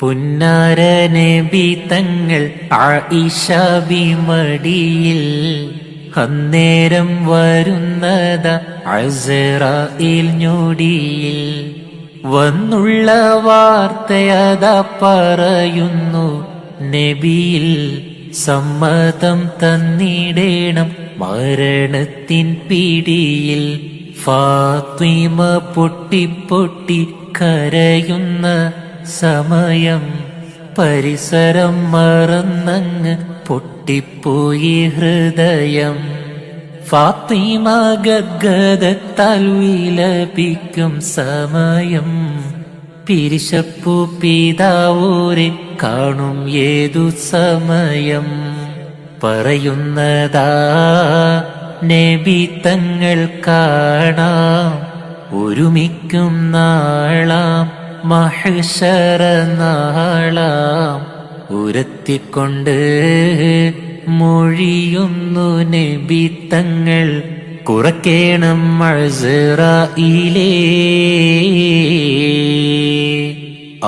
പുന്നാര നബി തങ്ങൾ ആയിഷ ബിമടിയിൽ അന്നേരം വരുന്നതാ അസ്റായിൽ ഞൊടിയിൽ വന്നുള്ള വാർത്തയതാ പറയുന്നു നബിയിൽ സമ്മതം തന്നിടേണം മരണത്തിൻ പിടിയിൽ ഫാത്തിമ പൊട്ടി കരയുന്ന സമയം പരിസരം മറന്നങ്ങ് പൊട്ടിപ്പോയി ഹൃദയം ഫാത്തിമ ഗദ്ഗദത്താൽ വിലപിക്കും സമയം പിരിശപ്പു പിതാവോരെ കാണും ഏതു സമയം പറയുന്നതാ നബി തങ്ങൾ കാണാം ഒരുമിക്കും നാളാം മഹ്ശറ നാളാം ഉരത്തിക്കൊണ്ട് മൊഴിയുന്നു നബി തങ്ങൾ കുറക്കേണം അസ്റായിലേ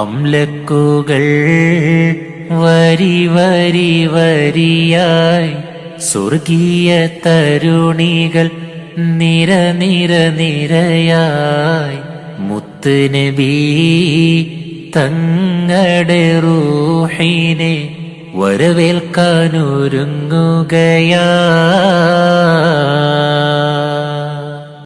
അംലക്കുകൾ വരി വരി വരിയായി സ്വർഗീയ തരുണികൾ നിര നിര നിരയായി മുത്ത് നബി തങ്ങളുടെ റൂഹിനെ വരവേൽക്കാനൊരുങ്ങുകയാ